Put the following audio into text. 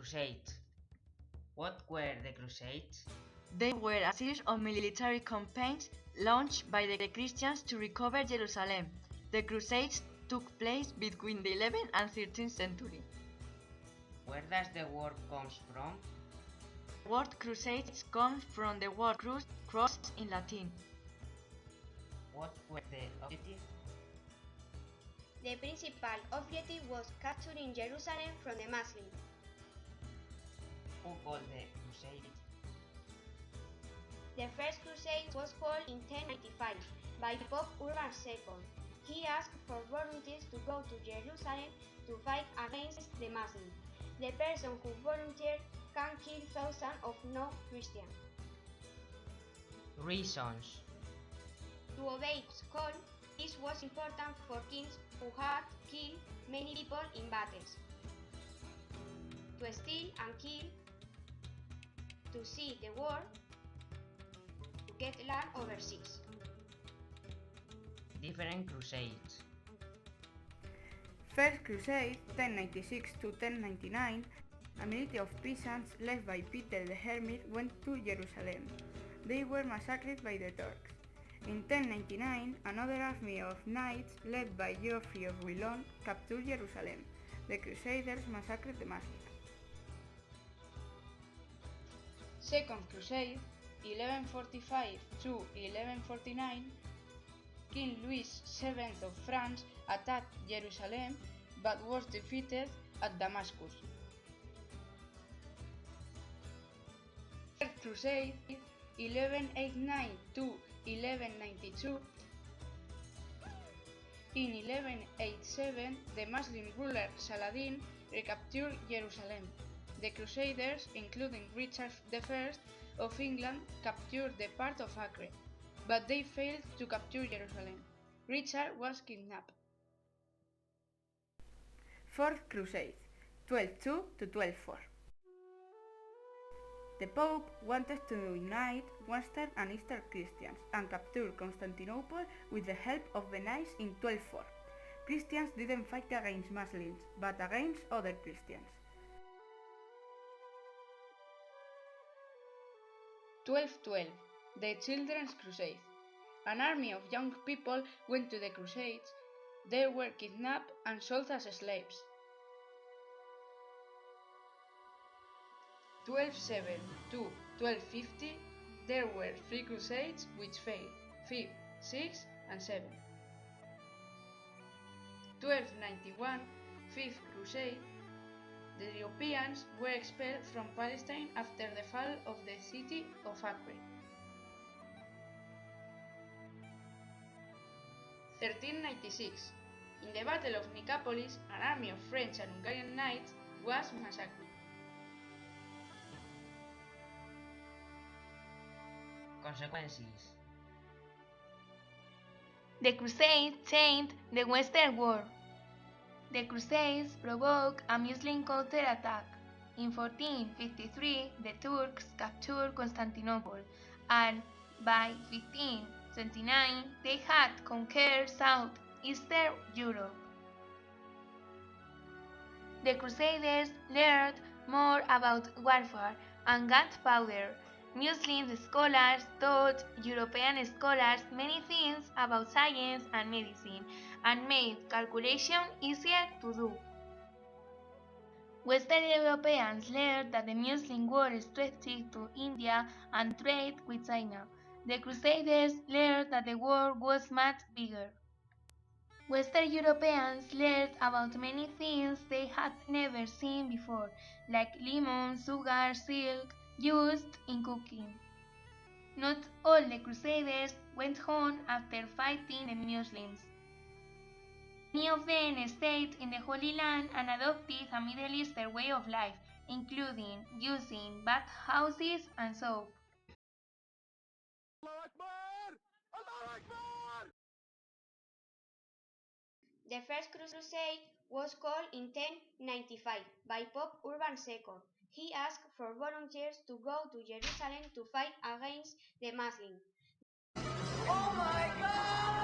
Crusades. What were the Crusades? They were a series of military campaigns launched by the Christians to recover Jerusalem. The Crusades took place between the 11th and 13th century. Where does the word comes from? The word Crusades comes from the word cross in Latin. What was the objective? The principal objective was capturing Jerusalem from the Muslims. Who called the Crusades? The first crusade was called in 1095 by Pope Urban II. He asked for volunteers to go to Jerusalem to fight against the Muslims. The person who volunteered can kill thousands of non-Christians. Reasons. To obey God's call, this was important for kings who had killed many people in battles. To steal and kill, to see the world, to get land overseas. Different crusades. First Crusade, 1096 to 1099, a military of peasants led by Peter the Hermit went to Jerusalem. They were massacred by the Turks. In 1099, another army of knights led by Geoffrey of Bouillon captured Jerusalem. The Crusaders massacred the Muslims. Second Crusade, 1145 to 1149, King Louis VII of France attacked Jerusalem but was defeated at Damascus. Third Crusade, 1189 to 1192. In 1187, the Muslim ruler Saladin recaptured Jerusalem. The Crusaders, including Richard I of England, captured the part of Acre, but they failed to capture Jerusalem. Richard was kidnapped. Fourth Crusade, 1202 to 1204. The Pope wanted to unite Western and Eastern Christians and capture Constantinople with the help of the Knights in 1204. Christians didn't fight against Muslims, but against other Christians. 1212, the Children's Crusade. An army of young people went to the Crusades. They were kidnapped and sold as slaves. 1207 to 1250, there were 3 crusades which failed, 5th, 6th and 7th. 1291, 5th crusade, the Europeans were expelled from Palestine after the fall of the city of Acre. 1396, in the Battle of Nicopolis, an army of French and Hungarian knights was massacred. Consequences. The Crusades changed the Western world. The Crusades provoked a Muslim counterattack. In 1453, the Turks captured Constantinople, and by 1529, they had conquered southeastern Europe. The Crusaders learned more about warfare and gunpowder. Muslim scholars taught European scholars many things about science and medicine, and made calculation easier to do. Western Europeans learned that the Muslim world stretched to India and trade with China. The Crusaders learned that the world was much bigger. Western Europeans learned about many things they had never seen before, like lemon, sugar, silk, used in cooking. Not all the Crusaders went home after fighting the Muslims. Many of them stayed in the Holy Land and adopted a Middle Eastern way of life, including using bathhouses and soap. The first crusade was called in 1095 by Pope Urban II. He asked for volunteers to go to Jerusalem to fight against the Muslims. Oh my God!